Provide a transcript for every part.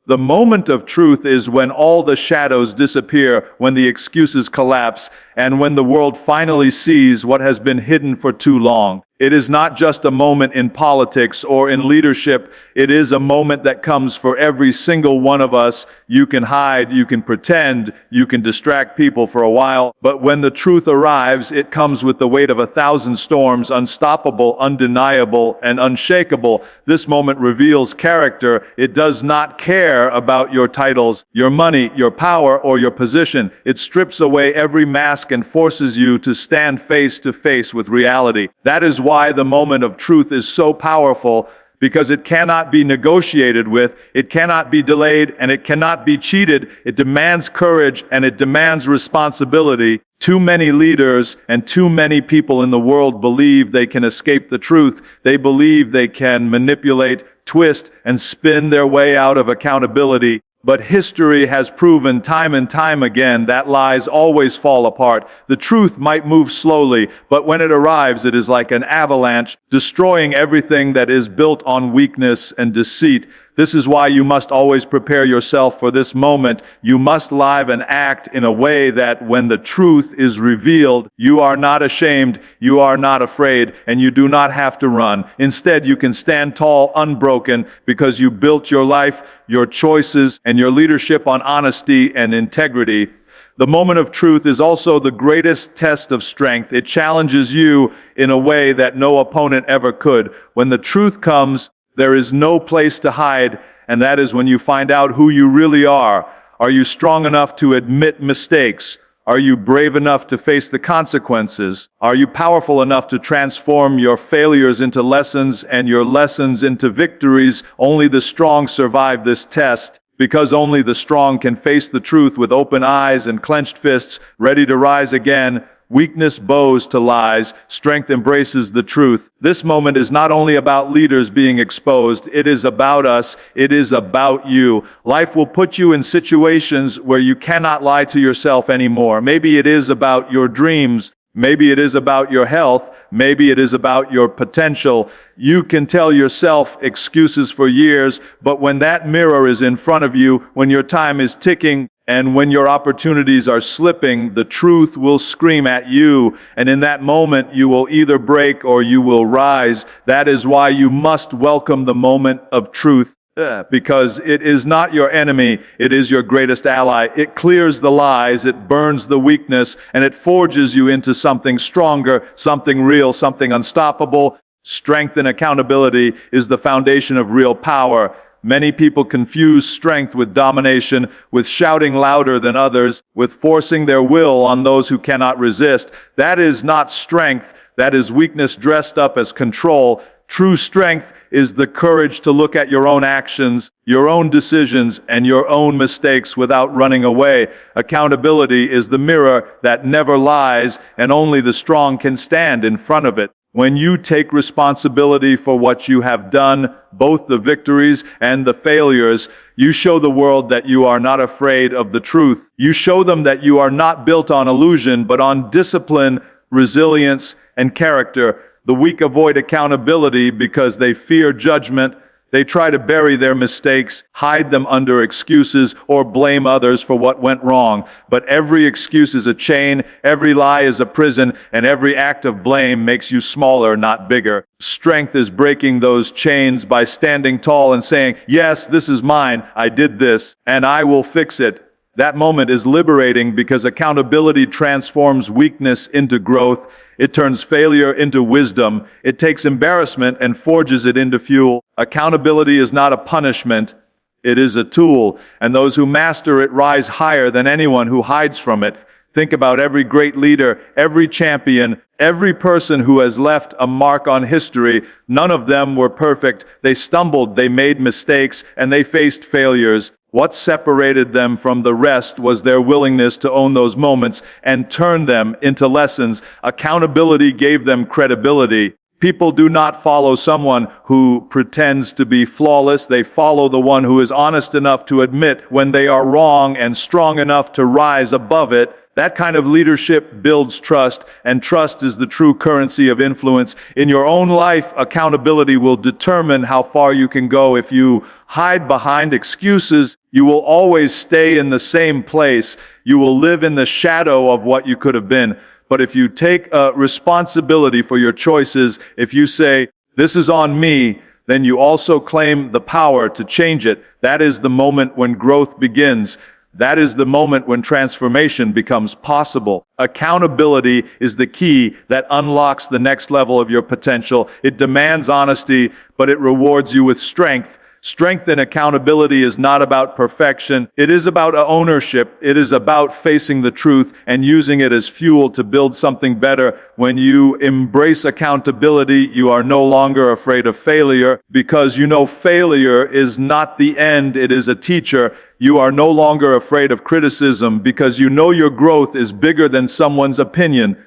The moment of truth is when all the shadows disappear, when the excuses collapse, and when the world finally sees what has been hidden for too long. It is not just a moment in politics or in leadership. It is a moment that comes for every single one of us. You can hide, you can pretend, you can distract people for a while, but when the truth arrives, it comes with the weight of 1,000 storms, unstoppable, undeniable, and unshakable. This moment reveals character. It does not care about your titles, your money, your power, or your position. It strips away every mask and forces you to stand face to face with reality. That is why the moment of truth is so powerful, because it cannot be negotiated with, it cannot be delayed, and it cannot be cheated. It demands courage and it demands responsibility. Too many leaders and too many people in the world believe they can escape the truth. They believe they can manipulate, twist, and spin their way out of accountability. But history has proven time and time again that lies always fall apart. The truth might move slowly, but when it arrives, it is like an avalanche, destroying everything that is built on weakness and deceit. This is why you must always prepare yourself for this moment. You must live and act in a way that when the truth is revealed, you are not ashamed, you are not afraid, and you do not have to run. Instead, you can stand tall, unbroken, because you built your life, your choices, and your leadership on honesty and integrity. The moment of truth is also the greatest test of strength. It challenges you in a way that no opponent ever could. When the truth comes, there is no place to hide, and that is when you find out who you really are. Are you strong enough to admit mistakes? Are you brave enough to face the consequences? Are you powerful enough to transform your failures into lessons and your lessons into victories? Only the strong survive this test, because only the strong can face the truth with open eyes and clenched fists, ready to rise again. Weakness bows to lies, strength embraces the truth. This moment is not only about leaders being exposed, it is about us, it is about you. Life will put you in situations where you cannot lie to yourself anymore. Maybe it is about your dreams, maybe it is about your health, maybe it is about your potential. You can tell yourself excuses for years, but when that mirror is in front of you, when your time is ticking, and when your opportunities are slipping, the truth will scream at you, and in that moment you will either break or you will rise. That is why you must welcome the moment of truth, because it is not your enemy, it is your greatest ally. It clears the lies, it burns the weakness, and it forges you into something stronger, something real, something unstoppable. Strength and accountability is the foundation of real power. Many people confuse strength with domination, with shouting louder than others, with forcing their will on those who cannot resist. That is not strength. That is weakness dressed up as control. True strength is the courage to look at your own actions, your own decisions, and your own mistakes without running away. Accountability is the mirror that never lies, and only the strong can stand in front of it. When you take responsibility for what you have done, both the victories and the failures, you show the world that you are not afraid of the truth. You show them that you are not built on illusion, but on discipline, resilience, and character. The weak avoid accountability because they fear judgment. They try to bury their mistakes, hide them under excuses, or blame others for what went wrong. But every excuse is a chain, every lie is a prison, and every act of blame makes you smaller, not bigger. Strength is breaking those chains by standing tall and saying, "Yes, this is mine, I did this, and I will fix it." That moment is liberating because accountability transforms weakness into growth. It turns failure into wisdom. It takes embarrassment and forges it into fuel. Accountability is not a punishment. It is a tool, and those who master it rise higher than anyone who hides from it. Think about every great leader, every champion, every person who has left a mark on history. None of them were perfect. They stumbled, they made mistakes, and they faced failures. What separated them from the rest was their willingness to own those moments and turn them into lessons. Accountability gave them credibility. People do not follow someone who pretends to be flawless. They follow the one who is honest enough to admit when they are wrong and strong enough to rise above it. That kind of leadership builds trust, and trust is the true currency of influence. In your own life, accountability will determine how far you can go. If you hide behind excuses, you will always stay in the same place. You will live in the shadow of what you could have been. But if you take responsibility for your choices, if you say, "This is on me," then you also claim the power to change it. That is the moment when growth begins. That is the moment when transformation becomes possible. Accountability is the key that unlocks the next level of your potential. It demands honesty, but it rewards you with strength. Strength and accountability is not about perfection. It is about ownership. It is about facing the truth and using it as fuel to build something better. When you embrace accountability, you are no longer afraid of failure, because you know failure is not the end, it is a teacher. You are no longer afraid of criticism because you know your growth is bigger than someone's opinion.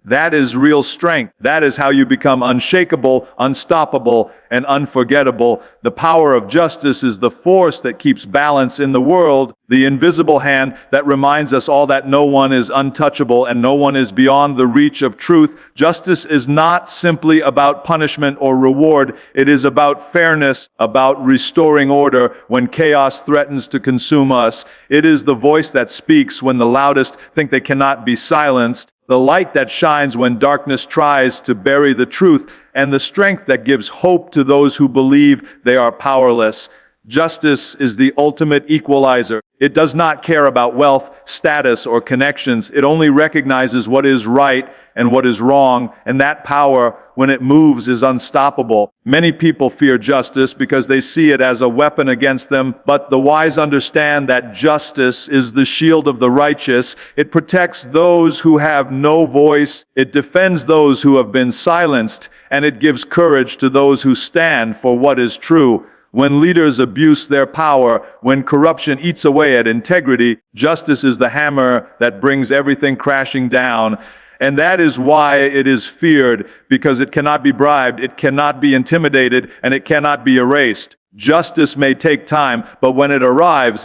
That is real strength. That is how you become unshakable, unstoppable, and unforgettable. The power of justice is the force that keeps balance in the world, the invisible hand that reminds us all that no one is untouchable and no one is beyond the reach of truth. Justice is not simply about punishment or reward. It is about fairness, about restoring order when chaos threatens to consume us. It is the voice that speaks when the loudest think they cannot be silenced. The light that shines when darkness tries to bury the truth, and the strength that gives hope to those who believe they are powerless. Justice is the ultimate equalizer. It does not care about wealth, status, or connections. It only recognizes what is right and what is wrong, and that power, when it moves, is unstoppable. Many people fear justice because they see it as a weapon against them, but the wise understand that justice is the shield of the righteous. It protects those who have no voice, it defends those who have been silenced, and it gives courage to those who stand for what is true. When leaders abuse their power, when corruption eats away at integrity, justice is the hammer that brings everything crashing down. And that is why it is feared, because it cannot be bribed, it cannot be intimidated, and it cannot be erased. Justice may take time, but when it arrives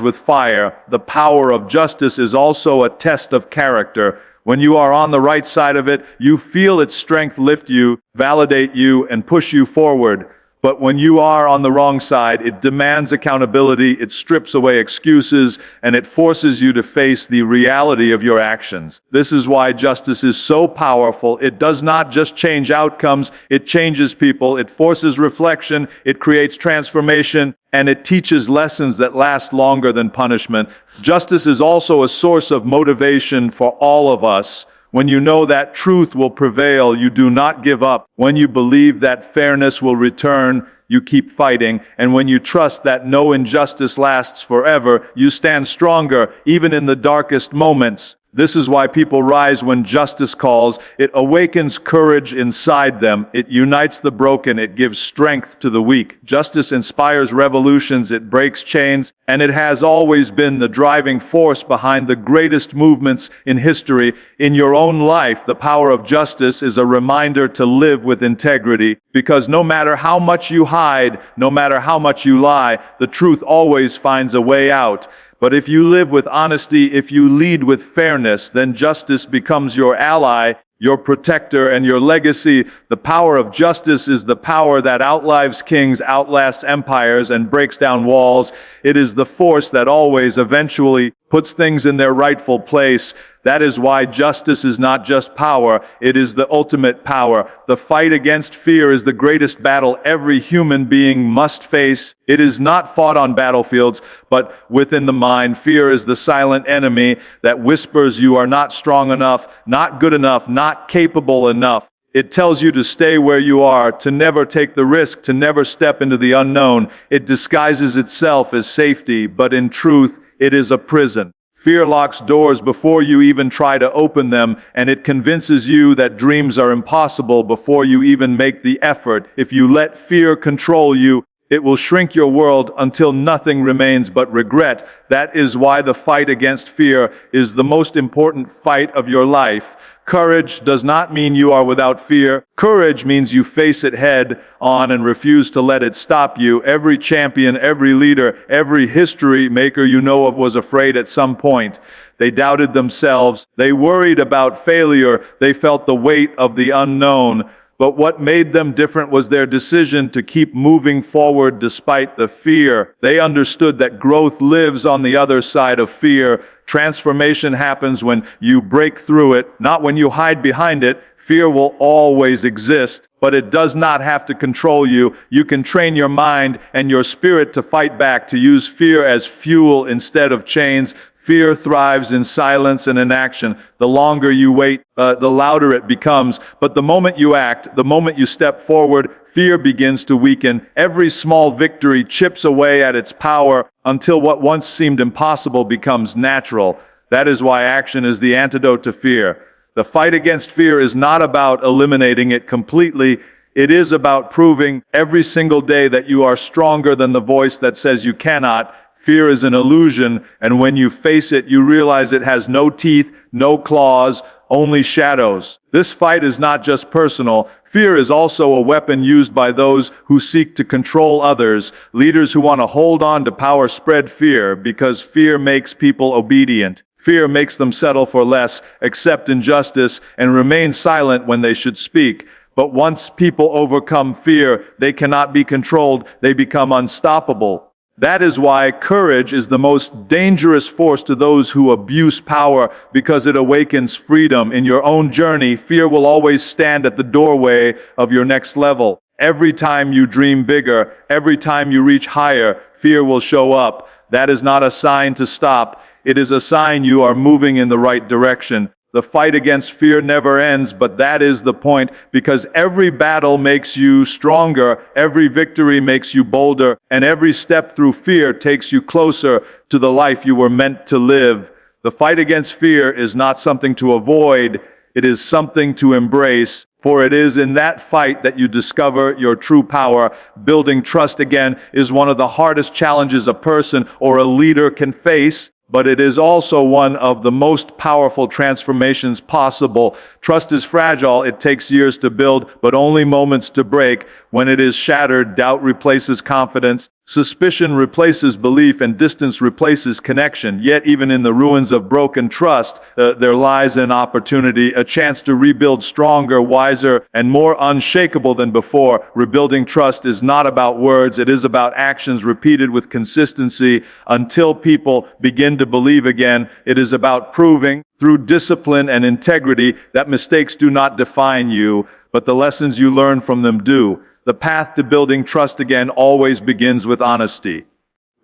with fire. The power of justice is also a test of character. When you are on the right side of it, you feel its strength lift you, validate you, and push you forward. But when you are on the wrong side, it demands accountability, it strips away excuses, and it forces you to face the reality of your actions. This is why justice is so powerful. It does not just change outcomes, it changes people, it forces reflection, it creates transformation, and it teaches lessons that last longer than punishment. Justice is also a source of motivation for all of us. When you know that truth will prevail, you do not give up. When you believe that fairness will return, you keep fighting. And when you trust that no injustice lasts forever, you stand stronger, even in the darkest moments. This is why people rise when justice calls. It awakens courage inside them. It unites the broken. It gives strength to the weak. Justice inspires revolutions. It breaks chains. And it has always been the driving force behind the greatest movements in history. In your own life, the power of justice is a reminder to live with integrity. Because no matter how much you hide, no matter how much you lie, the truth always finds a way out. But if you live with honesty, if you lead with fairness, then justice becomes your ally, your protector, and your legacy. The power of justice is the power that outlives kings, outlasts empires, and breaks down walls. It is the force that always eventually puts things in their rightful place. That is why justice is not just power, it is the ultimate power. The fight against fear is the greatest battle every human being must face. It is not fought on battlefields, but within the mind. Fear is the silent enemy that whispers you are not strong enough, not good enough, not capable enough. It tells you to stay where you are, to never take the risk, to never step into the unknown. It disguises itself as safety, but in truth, it is a prison. Fear locks doors before you even try to open them, and it convinces you that dreams are impossible before you even make the effort. If you let fear control you, It will shrink your world until nothing remains but regret. That is why the fight against fear is the most important fight of your life. Courage does not mean you are without fear. Courage means you face it head on and refuse to let it stop you. Every champion, every leader, every history maker you know of was afraid at some point. They doubted themselves. They worried about failure. They felt the weight of the unknown. But what made them different was their decision to keep moving forward despite the fear. They understood that growth lives on the other side of fear. Transformation happens when you break through it, not when you hide behind it. Fear will always exist, but it does not have to control you. You can train your mind and your spirit to fight back, to use fear as fuel instead of chains. Fear thrives in silence and inaction. The longer you wait, the louder it becomes. But the moment you act, the moment you step forward, fear begins to weaken. Every small victory chips away at its power until what once seemed impossible becomes natural. That is why action is the antidote to fear. The fight against fear is not about eliminating it completely. It is about proving every single day that you are stronger than the voice that says you cannot. Fear is an illusion, and when you face it, you realize it has no teeth, no claws, only shadows. This fight is not just personal. Fear is also a weapon used by those who seek to control others. Leaders who want to hold on to power spread fear because fear makes people obedient. Fear makes them settle for less, accept injustice, and remain silent when they should speak. But once people overcome fear, they cannot be controlled. They become unstoppable. That is why courage is the most dangerous force to those who abuse power, because it awakens freedom. In your own journey, fear will always stand at the doorway of your next level. Every time you dream bigger, every time you reach higher, fear will show up. That is not a sign to stop. It is a sign you are moving in the right direction. The fight against fear never ends, but that is the point, because every battle makes you stronger, every victory makes you bolder, and every step through fear takes you closer to the life you were meant to live. The fight against fear is not something to avoid, it is something to embrace, for it is in that fight that you discover your true power. Building trust again is one of the hardest challenges a person or a leader can face. But it is also one of the most powerful transformations possible. Trust is fragile. It takes years to build, but only moments to break. When it is shattered, doubt replaces confidence. Suspicion replaces belief, and distance replaces connection. Yet even in the ruins of broken trust, there lies an opportunity, a chance to rebuild stronger, wiser, and more unshakable than before. Rebuilding trust is not about words. It is about actions repeated with consistency until people begin to believe again. It is about proving through discipline and integrity that mistakes do not define you, but the lessons you learn from them do. The path to building trust again always begins with honesty.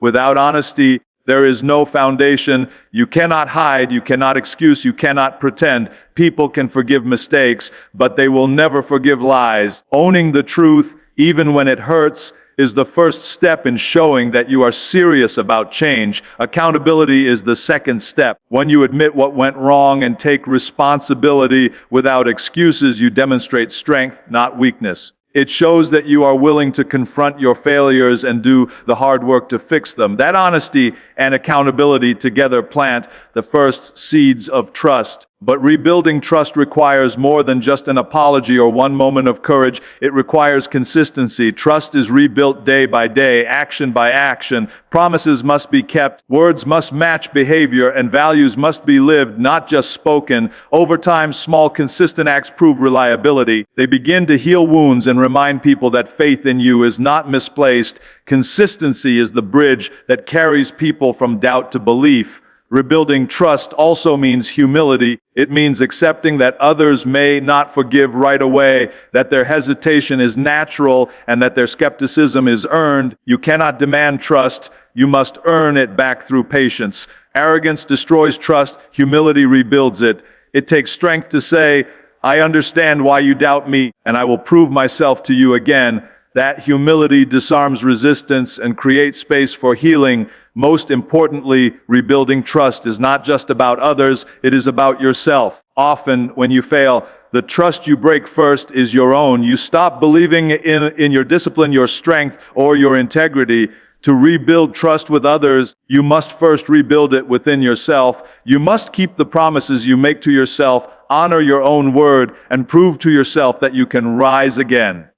Without honesty, there is no foundation. You cannot hide, you cannot excuse, you cannot pretend. People can forgive mistakes, but they will never forgive lies. Owning the truth, even when it hurts, is the first step in showing that you are serious about change. Accountability is the second step. When you admit what went wrong and take responsibility without excuses, you demonstrate strength, not weakness. It shows that you are willing to confront your failures and do the hard work to fix them. That honesty and accountability together plant the first seeds of trust. But rebuilding trust requires more than just an apology or one moment of courage. It requires consistency. Trust is rebuilt day by day, action by action. Promises must be kept, words must match behavior, and values must be lived, not just spoken. Over time, small, consistent acts prove reliability. They begin to heal wounds and remind people that faith in you is not misplaced. Consistency is the bridge that carries people from doubt to belief. Rebuilding trust also means humility. It means accepting that others may not forgive right away, that their hesitation is natural, and that their skepticism is earned. You cannot demand trust. You must earn it back through patience. Arrogance destroys trust. Humility rebuilds it. It takes strength to say, I understand why you doubt me, and I will prove myself to you again. That humility disarms resistance and creates space for healing. Most importantly, rebuilding trust is not just about others, it is about yourself. Often, when you fail, the trust you break first is your own. You stop believing in your discipline, your strength, or your integrity. To rebuild trust with others, you must first rebuild it within yourself. You must keep the promises you make to yourself, honor your own word, and prove to yourself that you can rise again.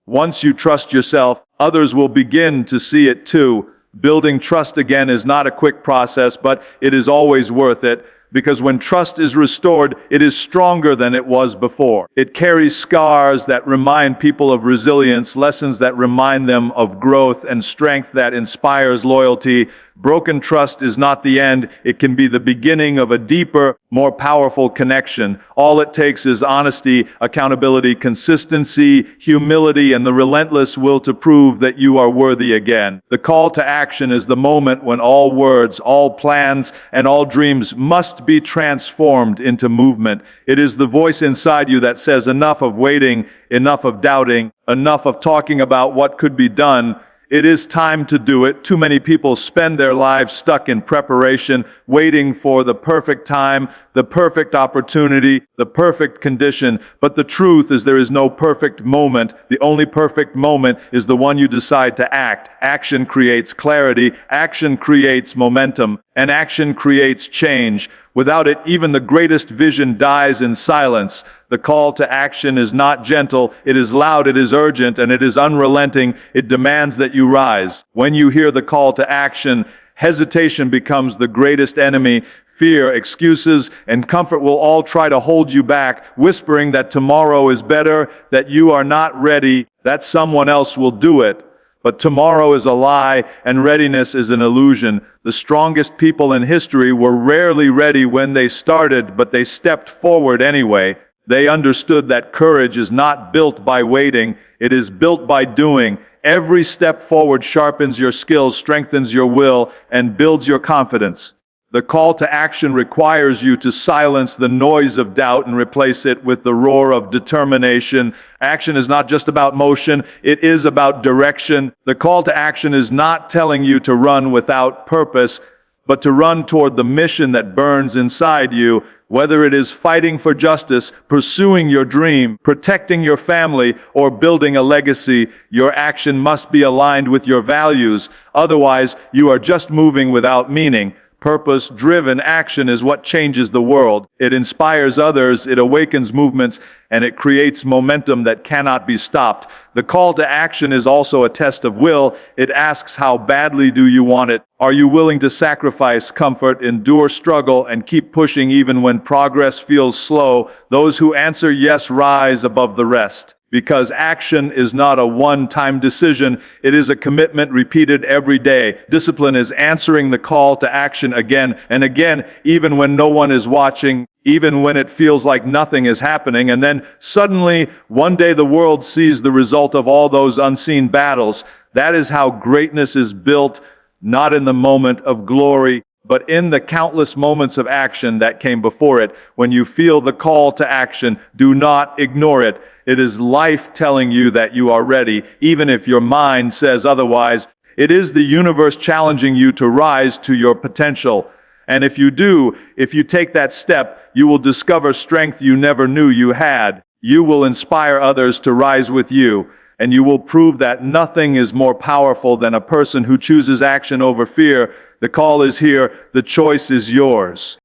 Once you trust yourself, others will begin to see it too. Building trust again is not a quick process, but it is always worth it. Because when trust is restored, it is stronger than it was before. It carries scars that remind people of resilience, lessons that remind them of growth, and strength that inspires loyalty. Broken trust is not the end. It can be the beginning of a deeper, more powerful connection. All it takes is honesty, accountability, consistency, humility, and the relentless will to prove that you are worthy again. The call to action is the moment when all words, all plans, and all dreams must be transformed into movement. It is the voice inside you that says enough of waiting, enough of doubting, enough of talking about what could be done. It is time to do it. Too many people spend their lives stuck in preparation, waiting for the perfect time, the perfect opportunity, the perfect condition. But the truth is there is no perfect moment. The only perfect moment is the one you decide to act. Action creates clarity, action creates momentum, and action creates change. Without it, even the greatest vision dies in silence. The call to action is not gentle, it is loud, it is urgent, and it is unrelenting. It demands that you rise. When you hear the call to action, hesitation becomes the greatest enemy. Fear, excuses, and comfort will all try to hold you back, whispering that tomorrow is better, that you are not ready, that someone else will do it. But tomorrow is a lie, and readiness is an illusion. The strongest people in history were rarely ready when they started, but they stepped forward anyway. They understood that courage is not built by waiting, it is built by doing. Every step forward sharpens your skills, strengthens your will, and builds your confidence. The call to action requires you to silence the noise of doubt and replace it with the roar of determination. Action is not just about motion, it is about direction. The call to action is not telling you to run without purpose, but to run toward the mission that burns inside you. Whether it is fighting for justice, pursuing your dream, protecting your family, or building a legacy, your action must be aligned with your values. Otherwise, you are just moving without meaning. Purpose-driven action is what changes the world. It inspires others, it awakens movements, and it creates momentum that cannot be stopped. The call to action is also a test of will. It asks, how badly do you want it? Are you willing to sacrifice comfort, endure struggle, and keep pushing even when progress feels slow? Those who answer yes rise above the rest. Because action is not a one-time decision, it is a commitment repeated every day. Discipline is answering the call to action again and again, even when no one is watching, even when it feels like nothing is happening. And then suddenly, one day the world sees the result of all those unseen battles. That is how greatness is built, not in the moment of glory, but in the countless moments of action that came before it. When you feel the call to action, do not ignore it. It is life telling you that you are ready, even if your mind says otherwise. It is the universe challenging you to rise to your potential. And if you do, if you take that step, you will discover strength you never knew you had. You will inspire others to rise with you, and you will prove that nothing is more powerful than a person who chooses action over fear. The call is here, the choice is yours.